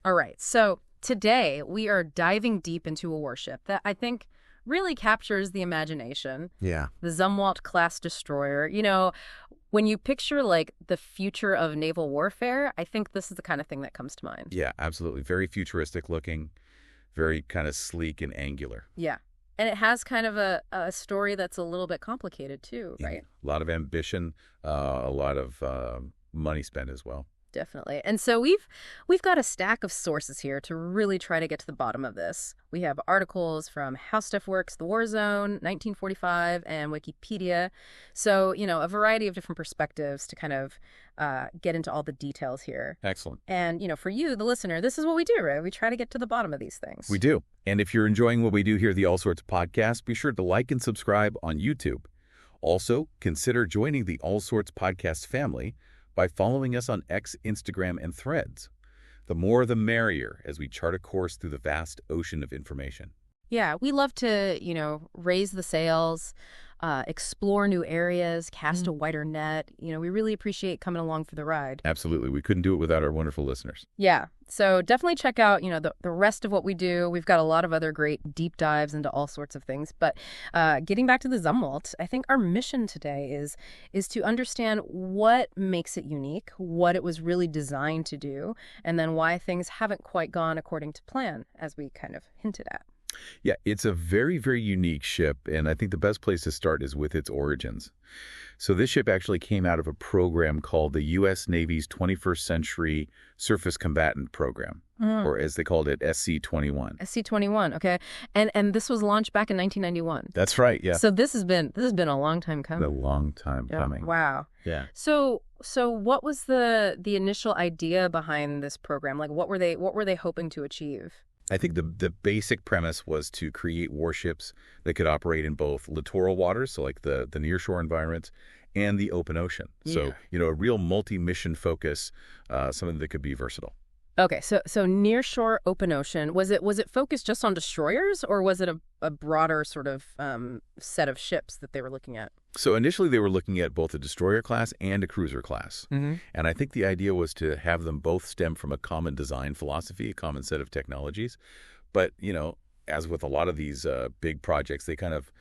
All right, so today we are diving deep into a warship that I think really captures the imagination. Yeah, The Zumwalt-Class Destroyer. When you picture like the future of naval warfare, I think this is the kind of thing that comes to mind. yeah, absolutely. Very futuristic looking, very kind of sleek and angular. Yeah. And it has kind of a story that's a little bit complicated too, Yeah. right? A lot of ambition, a lot of money spent as well. Definitely. And so we've got a stack of sources here to really try to get to the bottom of this. We have articles from How Stuff Works, The War Zone, 1945, and Wikipedia. So, a variety of different perspectives to kind of get into all the details here. Excellent. And, for you, the listener, this is what we do, right? We try to get to the bottom of these things. We do. And if you're enjoying what we do here at the All Sorts podcast, be sure to like and subscribe on YouTube. Also, consider joining the All Sorts podcast family by following us on X, Instagram, and Threads. The more the merrier as we chart a course through the vast ocean of information. Yeah, we love to, raise the sails, explore new areas, cast a wider net. We really appreciate coming along for the ride. Absolutely. We couldn't do it without our wonderful listeners. Yeah, so definitely check out, the rest of what we do. We've got a lot of other great deep dives into all sorts of things. But getting back to the Zumwalt, I think our mission today is to understand what makes it unique, what it was really designed to do, and then why things haven't quite gone according to plan, as we kind of hinted at. Yeah, it's a very, very unique ship, and I think the best place to start is with its origins. So this ship actually came out of a program called the U.S. Navy's 21st Century Surface Combatant Program, or as they called it, SC-21. SC-21, okay. And this was launched back in 1991. That's right, yeah. So this has been a long time coming. A long time coming. Wow. Yeah. So what was the initial idea behind this program? Like what were they hoping to achieve? I think the basic premise was to create warships that could operate in both littoral waters, so like the nearshore environments, and the open ocean. Yeah. So, a real multi-mission focus, something that could be versatile. Okay, so nearshore open ocean, was it focused just on destroyers, or was it a broader sort of set of ships that they were looking at? So initially they were looking at both a destroyer class and a cruiser class. Mm-hmm. And I think the idea was to have them both stem from a common design philosophy, a common set of technologies. But, as with a lot of these big projects, they kind of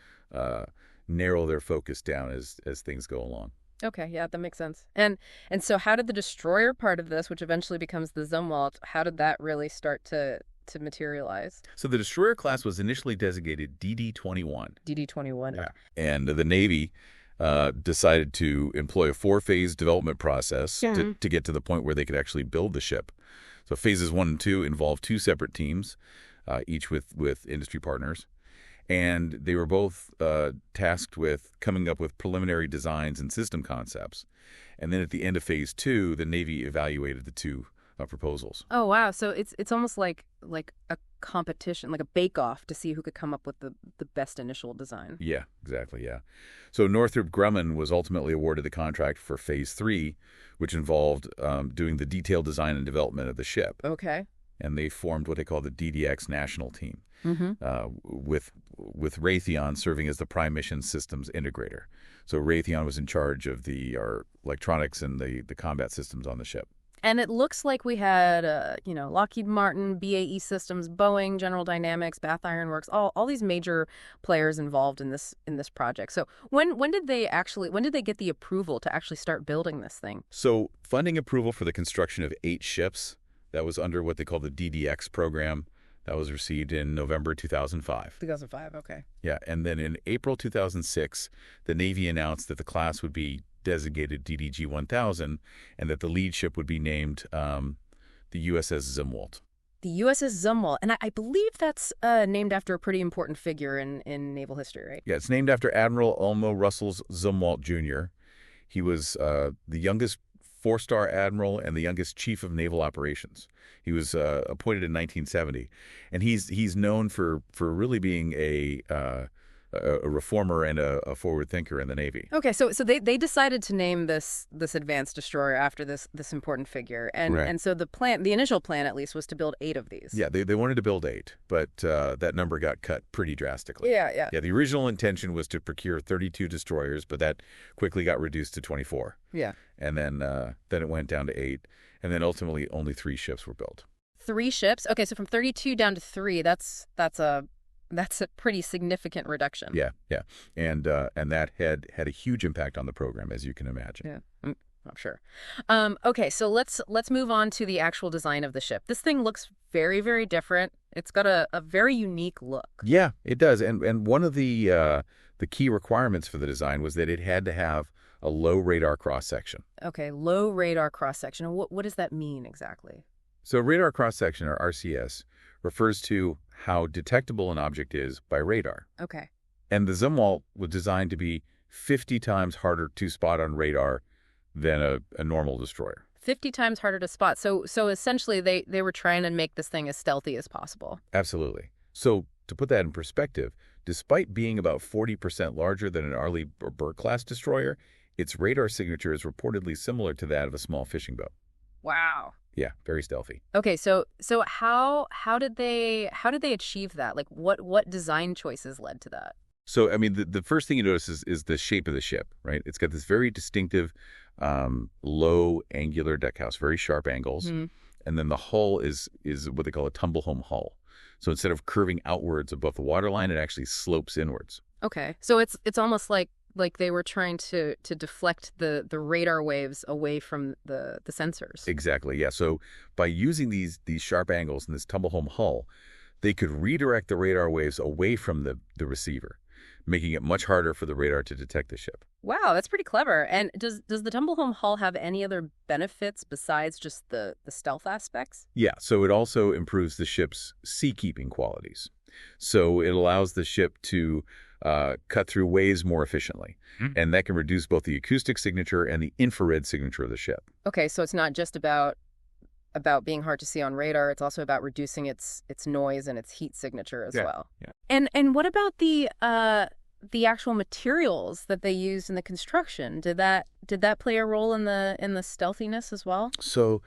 narrow their focus down as things go along. Okay, yeah, that makes sense. And so how did the destroyer part of this, which eventually becomes the Zumwalt, how did that really start to materialize? So the destroyer class was initially designated DD-21. DD-21. Yeah. And the Navy decided to employ a 4-phase development process to get to the point where they could actually build the ship. So phases 1 and 2 involved 2 separate teams, each with industry partners. And they were both tasked with coming up with preliminary designs and system concepts. And then at the end of phase 2, the Navy evaluated the 2 proposals. Oh, wow. So it's almost like a competition, like a bake-off to see who could come up with the best initial design. Yeah, exactly, yeah. So Northrop Grumman was ultimately awarded the contract for phase 3, which involved doing the detailed design and development of the ship. Okay. And they formed what they call the DDX National Team, Mm-hmm. with Raytheon serving as the prime mission systems integrator. So Raytheon was in charge of our electronics and the combat systems on the ship. And it looks like we had, Lockheed Martin, BAE Systems, Boeing, General Dynamics, Bath Iron Works, all these major players involved in this project. So when did they get the approval to actually start building this thing? So funding approval for the construction of 8 ships, that was under what they call the DDX program. That was received in November 2005. 2005, okay. Yeah, and then in April 2006, the Navy announced that the class would be designated DDG-1000 and that the lead ship would be named the USS Zumwalt. The USS Zumwalt, and I believe that's named after a pretty important figure in naval history, right? Yeah, it's named after Admiral Elmo Russell Zumwalt, Jr. He was the youngest 4-star admiral and the youngest chief of naval operations. He was appointed in 1970, and he's known for really being a reformer and a forward thinker in the Navy. Okay, so they decided to name this advanced destroyer after this important figure, and Right. and so the initial plan at least was to build 8 of these. Yeah, they wanted to build 8, but that number got cut pretty drastically. Yeah. Yeah, the original intention was to procure 32 destroyers, but that quickly got reduced to 24. Yeah. And then it went down to 8, and then ultimately only 3 ships were built. 3 ships? Okay, so from 32 down to 3, that's a pretty significant reduction. Yeah, yeah. And that had a huge impact on the program, as you can imagine. Yeah, I'm sure. Okay, so let's move on to the actual design of the ship. This thing looks very, very different. It's got a very unique look. Yeah, it does. And one of the key requirements for the design was that it had to have a low radar cross-section. Okay, low radar cross-section. What does that mean exactly? So radar cross-section, or RCS, refers to how detectable an object is by radar. Okay. And the Zumwalt was designed to be 50 times harder to spot on radar than a normal destroyer. 50 times harder to spot. So essentially they were trying to make this thing as stealthy as possible. Absolutely. So to put that in perspective, despite being about 40% larger than an Arleigh Burke-class destroyer, its radar signature is reportedly similar to that of a small fishing boat. Wow. Yeah, very stealthy. Okay, so how did they achieve that? Like what design choices led to that? So, I mean, the first thing you notice is the shape of the ship, right? It's got this very distinctive low angular deck house, very sharp angles. Mm-hmm. And then the hull is what they call a tumble home hull. So instead of curving outwards above the waterline, it actually slopes inwards. Okay. So it's almost like they were trying to deflect the radar waves away from the sensors. Exactly, yeah. So by using these sharp angles and this tumble home hull, they could redirect the radar waves away from the receiver, making it much harder for the radar to detect the ship. Wow, that's pretty clever. And does the tumble home hull have any other benefits besides just the stealth aspects? Yeah, so it also improves the ship's seakeeping qualities. So it allows the ship to cut through waves more efficiently. And that can reduce both the acoustic signature and the infrared signature of the ship. Okay, so it's not just about being hard to see on radar. It's also about reducing its noise and its heat signature as well. Yeah. And what about the actual materials that they used in the construction? Did that play a role in the stealthiness as well? So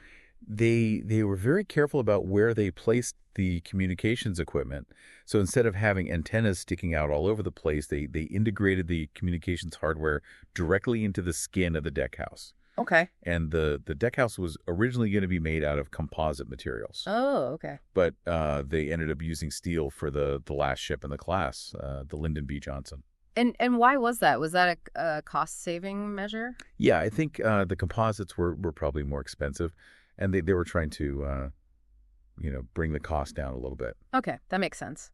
they were very careful about where they placed the communications equipment. So instead of having antennas sticking out all over the place, they integrated the communications hardware directly into the skin of the deck house. Okay. And the deck house was originally going to be made out of composite materials. Oh, okay. But they ended up using steel for the last ship in the class, the Lyndon B. Johnson. And why was that? Was that a cost-saving measure? Yeah, I think the composites were probably more expensive, and they were trying to bring the cost down a little bit. Okay, that makes sense.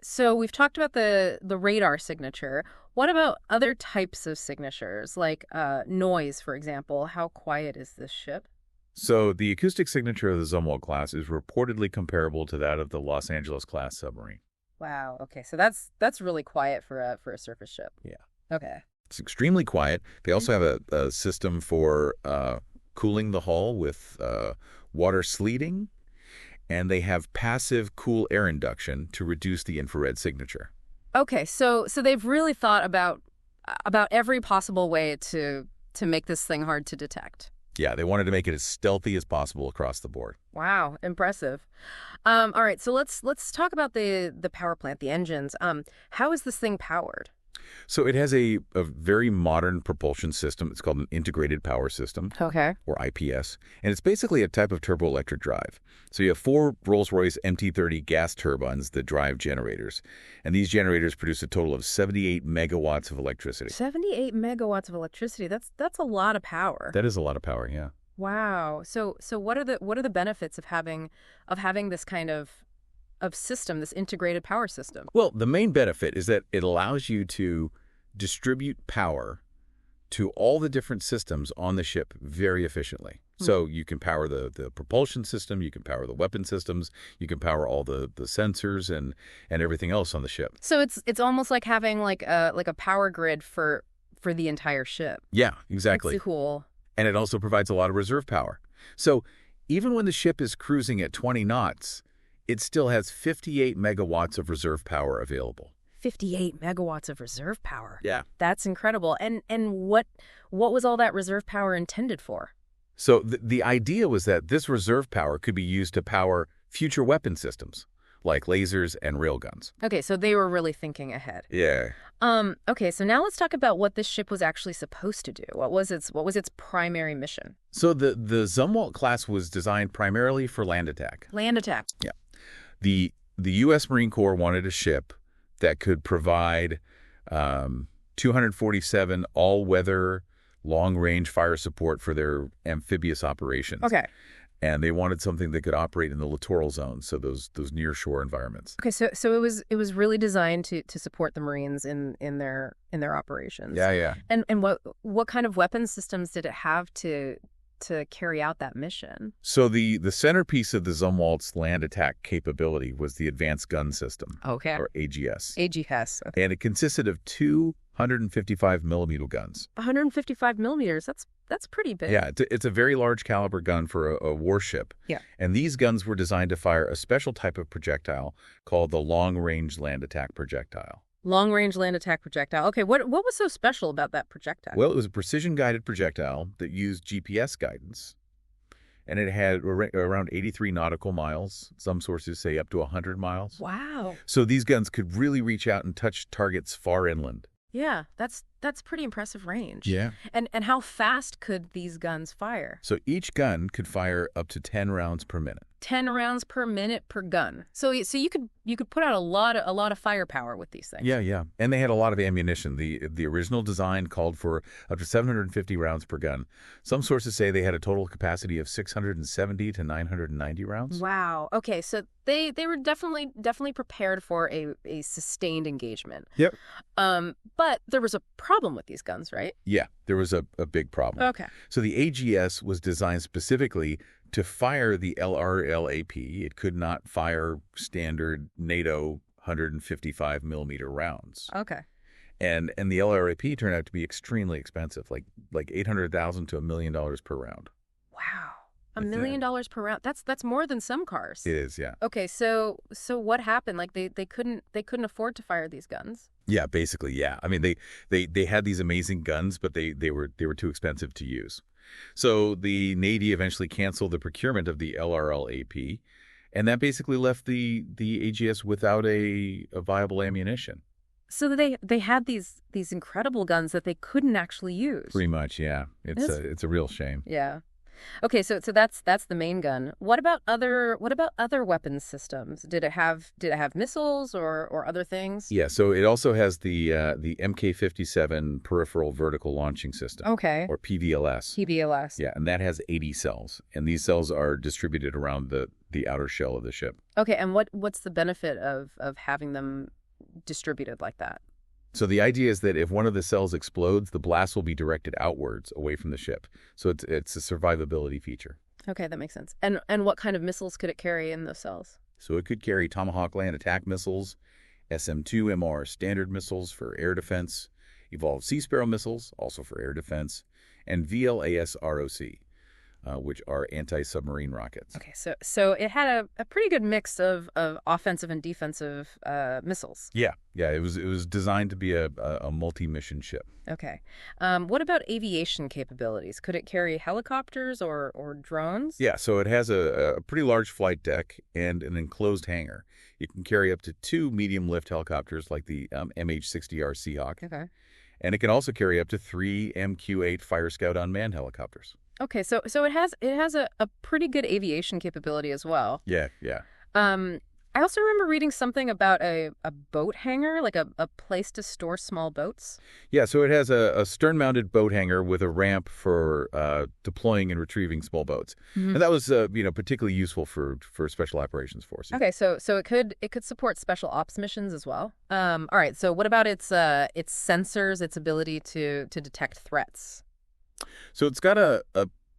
So we've talked about the radar signature. What about other types of signatures, like noise, for example? How quiet is this ship? So the acoustic signature of the Zumwalt-Class is reportedly comparable to that of the Los Angeles-class submarine. Wow. Okay, so that's really quiet for a surface ship. Yeah. Okay. It's extremely quiet. They also have a system for cooling the hull with water sleeting, and they have passive cool air induction to reduce the infrared signature. Okay, so they've really thought about every possible way to make this thing hard to detect. Yeah, they wanted to make it as stealthy as possible across the board. Wow, impressive. All right, so let's talk about the power plant, the engines. How is this thing powered? So it has a very modern propulsion system. It's called an integrated power system, Okay. or IPS, and it's basically a type of turboelectric drive. So you have 4 Rolls-Royce MT-30 gas turbines that drive generators, and these generators produce a total of 78 megawatts of electricity. 78 megawatts of electricity. That's a lot of power. That is a lot of power, yeah. Wow. So what are the benefits of having this kind of system, this integrated power system? Well, the main benefit is that it allows you to distribute power to all the different systems on the ship very efficiently. So you can power the propulsion system, you can power the weapon systems, you can power all the sensors and everything else on the ship. So it's almost like having like a power grid for the entire ship. Yeah, exactly. That's cool. And it also provides a lot of reserve power. So even when the ship is cruising at 20 knots, it still has 58 megawatts of reserve power available. 58 megawatts of reserve power. Yeah. That's incredible. And what was all that reserve power intended for? So the idea was that this reserve power could be used to power future weapon systems, like lasers and railguns. Okay, so they were really thinking ahead. Yeah. Okay, so now let's talk about what this ship was actually supposed to do. What was its primary mission? So the Zumwalt-Class was designed primarily for land attack. Land attack. Yeah. The U.S. Marine Corps wanted a ship that could provide 247 all-weather, long-range fire support for their amphibious operations. Okay. And they wanted something that could operate in the littoral zones, so those near-shore environments. Okay, so it was really designed to support the Marines in their operations. Yeah, yeah. And what kind of weapon systems did it have to carry out that mission? So the centerpiece of the Zumwalt's land attack capability was the Advanced Gun System, Okay. or AGS. AGS. Okay. And it consisted of two 155-millimeter guns. 155 millimeters. That's pretty big. Yeah, it's a very large caliber gun for a warship. Yeah. And these guns were designed to fire a special type of projectile called the long-range land attack projectile. Long-range land attack projectile. Okay, what was so special about that projectile? Well, it was a precision-guided projectile that used GPS guidance, and it had around 83 nautical miles. Some sources say up to 100 miles. Wow. So these guns could really reach out and touch targets far inland. Yeah, that's pretty impressive range. Yeah. And how fast could these guns fire? So each gun could fire up to 10 rounds per minute. 10 rounds per minute per gun. So you could put out a lot of firepower with these things. Yeah, yeah. And they had a lot of ammunition. The original design called for up to 750 rounds per gun. Some sources say they had a total capacity of 670 to 990 rounds. Wow. Okay, so they were definitely prepared for a sustained engagement. Yep. But there was a problem with these guns, right? Yeah, there was a big problem. Okay. So the AGS was designed specifically to fire the LRLAP. It could not fire standard NATO 155-millimeter rounds. Okay. And the LRAP turned out to be extremely expensive, like $800,000 to $1 million per round. Wow. $1 million per round. That's more than some cars. It is, yeah. Okay, so what happened? Like they couldn't afford to fire these guns. Yeah, basically, yeah. I mean, they had these amazing guns, but they were too expensive to use. So the Navy eventually canceled the procurement of the LRLAP, and that basically left the AGS without a viable ammunition. So they had these incredible guns that they couldn't actually use. Pretty much, yeah. It's a real shame. Yeah. Okay, so that's the main gun. What about other weapons systems? Did it have missiles or other things? Yeah, so it also has the MK-57 peripheral vertical launching system. Okay. Or PVLS. PVLS. Yeah, and that has 80 cells, and these cells are distributed around the outer shell of the ship. Okay, and what's the benefit of having them distributed like that? So the idea is that if one of the cells explodes, the blast will be directed outwards away from the ship. So it's a survivability feature. Okay, that makes sense. And what kind of missiles could it carry in those cells? So it could carry Tomahawk land attack missiles, SM-2MR standard missiles for air defense, Evolved Sea Sparrow missiles, also for air defense, and VLAS ROC, which are anti-submarine rockets. Okay, so it had a pretty good mix of offensive and defensive missiles. Yeah, it was designed to be a multi-mission ship. Okay. What about aviation capabilities? Could it carry helicopters or drones? Yeah, so it has a pretty large flight deck and an enclosed hangar. It can carry up to 2 medium-lift helicopters like the MH-60R Seahawk. Okay. And it can also carry up to 3 MQ-8 Fire Scout unmanned helicopters. Okay, so it has a pretty good aviation capability as well. Yeah. I also remember reading something about a boat hangar, like a place to store small boats. Yeah, so it has a stern-mounted boat hangar with a ramp for deploying and retrieving small boats. Mm-hmm. And that was particularly useful for special operations forces. Okay, so it could support special ops missions as well. All right, so what about its sensors, its ability to detect threats? So it's got a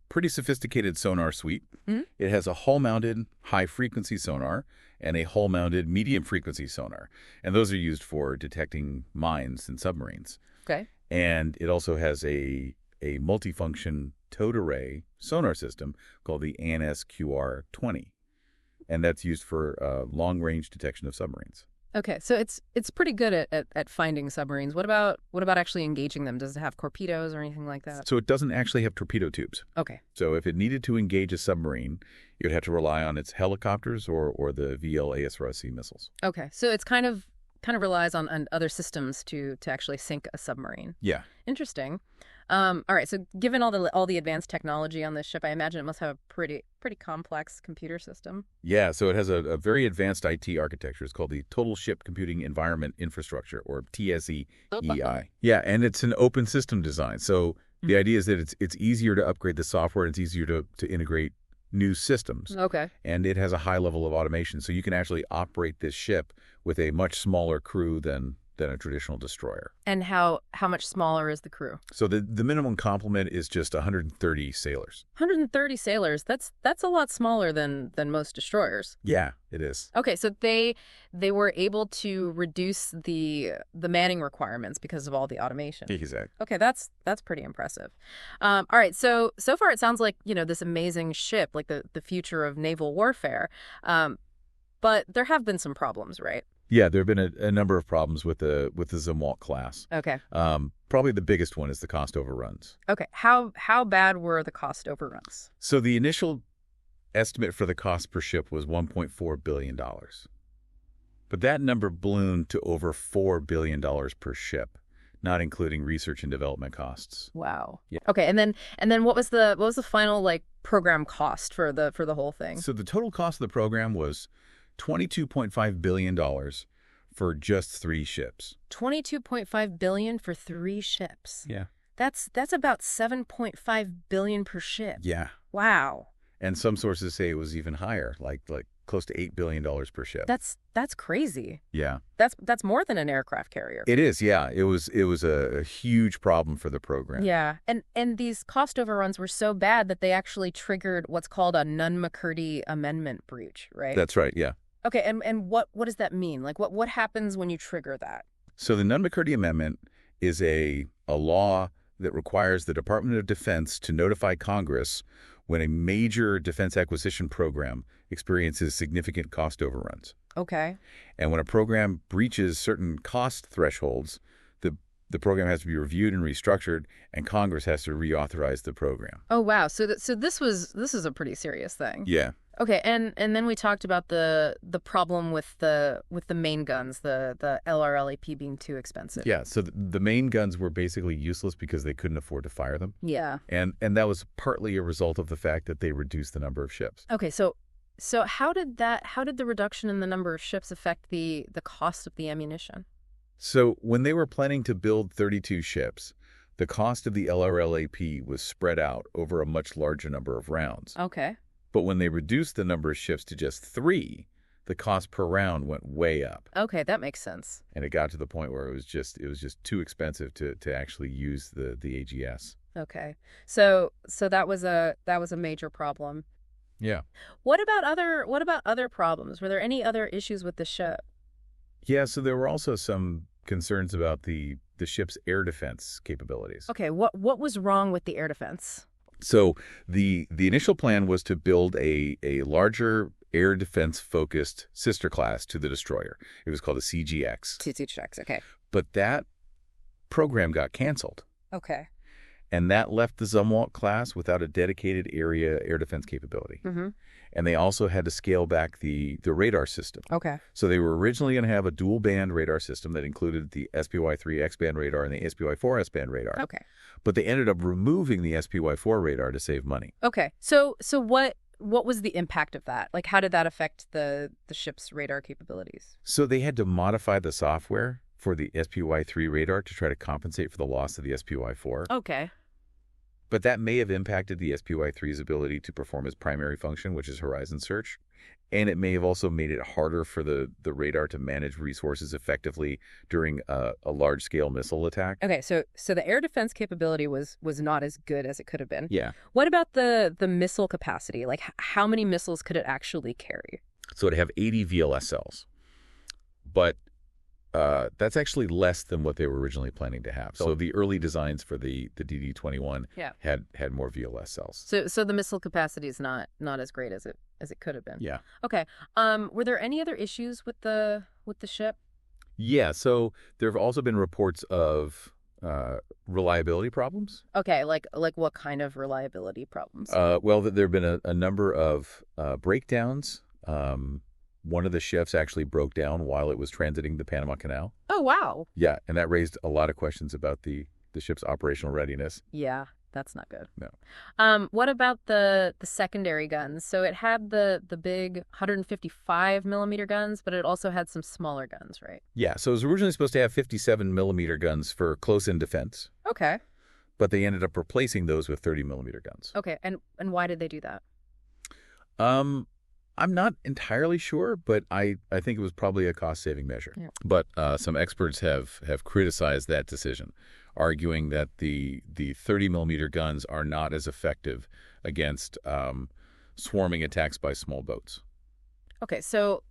pretty sophisticated sonar suite. Mm-hmm. It has a hull-mounted high-frequency sonar and a hull-mounted medium-frequency sonar. And those are used for detecting mines and submarines. Okay. And it also has a multifunction towed array sonar system called the ANSQR-20. And that's used for long-range detection of submarines. Okay, so it's pretty good at finding submarines. What about actually engaging them? Does it have torpedoes or anything like that? So it doesn't actually have torpedo tubes. Okay. So if it needed to engage a submarine, you'd have to rely on its helicopters or the VLASRC missiles. Okay, so it's kind of relies on other systems to actually sink a submarine. Yeah. Interesting. All right, so given all the advanced technology on this ship, I imagine it must have a pretty complex computer system. Yeah, so it has a very advanced IT architecture. It's called the Total Ship Computing Environment Infrastructure, or TSEEI. Yeah, and it's an open system design. So the idea is that it's easier to upgrade the software, and it's easier to integrate new systems. Okay. And it has a high level of automation. So you can actually operate this ship with a much smaller crew than a traditional destroyer. And how much smaller is the crew? So the minimum complement is just 130 sailors. 130 sailors. That's a lot smaller than most destroyers. Yeah, it is. Okay, so they were able to reduce the manning requirements because of all the automation. Exactly. Okay, that's pretty impressive. All right, so far it sounds like, this amazing ship, like the future of naval warfare. But there have been some problems, right? Yeah, there have been a number of problems with the Zumwalt-Class. Okay. Probably the biggest one is the cost overruns. Okay. How bad were the cost overruns? So the initial estimate for the cost per ship was $1.4 billion. But that number ballooned to over $4 billion per ship, not including research and development costs. Wow. Yeah. Okay, and then what was the final program cost for the whole thing? So the total cost of the program was $22.5 billion for just 3 ships. $22.5 billion for 3 ships. Yeah. That's about $7.5 billion per ship. Yeah. Wow. And some sources say it was even higher, like close to $8 billion per ship. That's crazy. Yeah. That's more than an aircraft carrier. It is, yeah. It was a huge problem for the program. Yeah. And these cost overruns were so bad that they actually triggered what's called a Nunn-McCurdy Amendment breach, right? That's right, yeah. Okay, and what does that mean? Like what happens when you trigger that? So the Nunn-McCurdy Amendment is a law that requires the Department of Defense to notify Congress when a major defense acquisition program experiences significant cost overruns. Okay. And when a program breaches certain cost thresholds, the program has to be reviewed and restructured, and Congress has to reauthorize the program. Oh wow. So this is a pretty serious thing. Yeah. Okay, and then we talked about the problem with the main guns, the LRLAP being too expensive. Yeah, so the main guns were basically useless because they couldn't afford to fire them. Yeah. And that was partly a result of the fact that they reduced the number of ships. Okay, so how did the reduction in the number of ships affect the cost of the ammunition? So when they were planning to build 32 ships, the cost of the LRLAP was spread out over a much larger number of rounds. Okay. But when they reduced the number of ships to just 3, the cost per round went way up. Okay, that makes sense. And it got to the point where it was just too expensive to actually use the AGS. Okay. So that was a major problem. Yeah. What about other problems? Were there any other issues with the ship? Yeah, so there were also some concerns about the ship's air defense capabilities. Okay, what was wrong with the air defense? So the initial plan was to build a larger air defense-focused sister class to the destroyer. It was called a CGX. CGX, okay. But that program got canceled. Okay. And that left the Zumwalt-Class without a dedicated area air defense capability. Mm-hmm. And they also had to scale back the radar system. Okay. So they were originally going to have a dual-band radar system that included the SPY-3 X-band radar and the SPY-4 S-band radar. Okay. But they ended up removing the SPY-4 radar to save money. Okay. So what was the impact of that? Like, how did that affect the ship's radar capabilities? So they had to modify the software for the SPY-3 radar to try to compensate for the loss of the SPY-4. Okay. But that may have impacted the SPY-3's ability to perform its primary function, which is horizon search. And it may have also made it harder for the radar to manage resources effectively during a large-scale missile attack. Okay, so the air defense capability was not as good as it could have been. Yeah. What about the missile capacity? Like, how many missiles could it actually carry? So it'd have 80 VLS cells. But that's actually less than what they were originally planning to have. So the early designs for the DD-21 had more VLS cells. So the missile capacity is not as great as it could have been. Yeah. Okay. Were there any other issues with the ship? Yeah, so there have also been reports of reliability problems. Okay, like what kind of reliability problems? Well, there have been a number of breakdowns. One of the ships actually broke down while it was transiting the Panama Canal. Oh, wow. Yeah, and that raised a lot of questions about the ship's operational readiness. Yeah, that's not good. No. What about the secondary guns? So it had the big 155 millimeter guns, but it also had some smaller guns, right? Yeah, so it was originally supposed to have 57 millimeter guns for close-in defense, Okay. but they ended up replacing those with 30 millimeter guns. Okay, and why did they do that? Um, I'm not entirely sure, but I think it was probably a cost-saving measure. Yeah. But some experts have criticized that decision, arguing that the 30 millimeter guns are not as effective against swarming attacks by small boats. Okay, so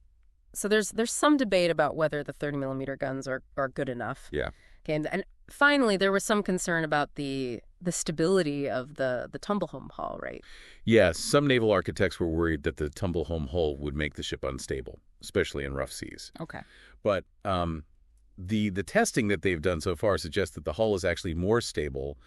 there's some debate about whether the 30 millimeter guns are good enough. Yeah. Okay, and finally there was some concern about the stability of the tumble home hull, right? Yeah, some naval architects were worried that the tumble-home hull would make the ship unstable, especially in rough seas. Okay. But the testing that they've done so far suggests that the hull is actually more stable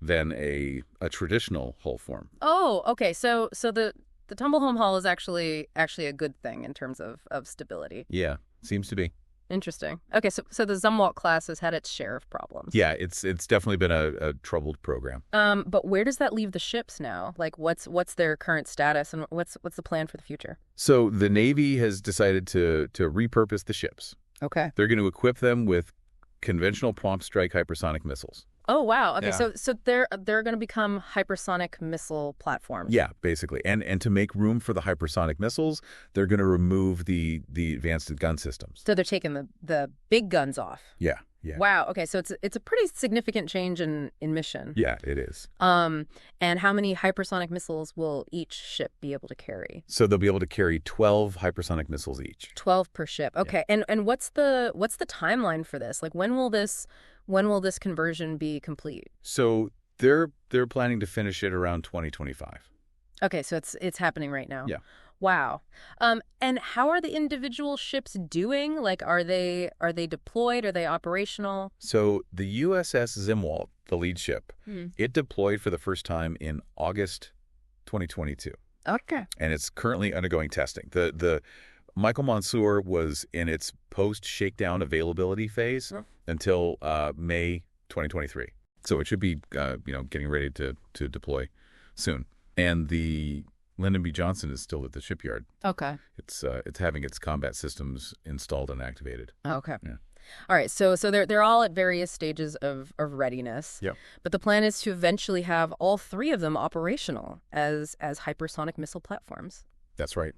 than a traditional hull form. Oh, okay. So the tumble home hull is actually a good thing in terms of stability. Yeah, seems to be. Interesting. Okay, so the Zumwalt-Class has had its share of problems. Yeah, it's definitely been a troubled program. But where does that leave the ships now? Like, what's their current status, and what's the plan for the future? So the Navy has decided to repurpose the ships. Okay. They're going to equip them with conventional prompt strike hypersonic missiles. Oh, wow. Okay, Yeah. so they're going to become hypersonic missile platforms. Yeah, basically. And to make room for the hypersonic missiles, they're going to remove the advanced gun systems. So they're taking the big guns off. Yeah, yeah. Wow. Okay, so it's a pretty significant change in mission. Yeah, it is. And how many hypersonic missiles will each ship be able to carry? So they'll be able to carry 12 hypersonic missiles each. 12 per ship. Okay. Yeah. And what's the timeline for this? Like, when will this conversion be complete? So they're planning to finish it around 2025. Okay, so it's happening right now. Yeah. Wow. And how are the individual ships doing? Like, are they deployed? Are they operational? So the USS Zumwalt, the lead ship, it deployed for the first time in August 2022. Okay. And it's currently undergoing testing. The Michael Mansour was in its post-shakedown availability phase until May 2023. So it should be getting ready to deploy soon. And the Lyndon B. Johnson is still at the shipyard. Okay. It's having its combat systems installed and activated. Okay. Yeah. All right. So they're all at various stages of readiness. Yep. But the plan is to eventually have all three of them operational as hypersonic missile platforms. That's right.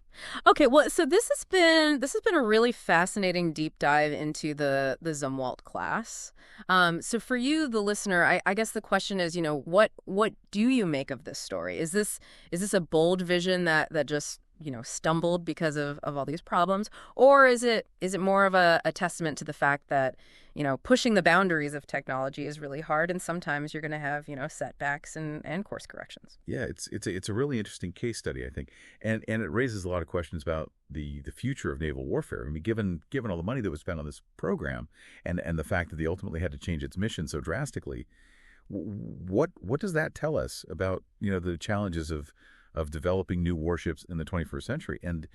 Okay, well, so this has been a really fascinating deep dive into the Zumwalt class. So for you, the listener, I guess the question is, what do you make of this story? Is this a bold vision that just stumbled because of all these problems, or is it more of a testament to the fact that pushing the boundaries of technology is really hard, and sometimes you're going to have setbacks and course corrections? Yeah, it's a really interesting case study, I think, and it raises a lot of questions about the future of naval warfare. I mean, given all the money that was spent on this program, and the fact that they ultimately had to change its mission so drastically, what does that tell us about the challenges of developing new warships in the 21st century, and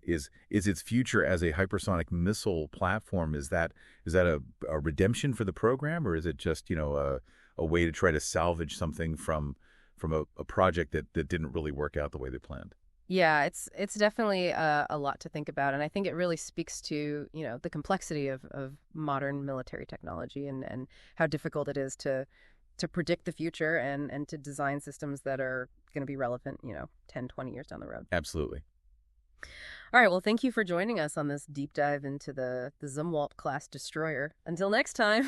is its future as a hypersonic missile platform, is that a redemption for the program, or is it just a way to try to salvage something from a project that didn't really work out the way they planned? Yeah, it's definitely a lot to think about, and I think it really speaks to the complexity of modern military technology and how difficult it is to predict the future and to design systems that are going to be relevant 10, 20 years down the road. Absolutely. All right, well, thank you for joining us on this deep dive into the Zumwalt-Class Destroyer. Until next time.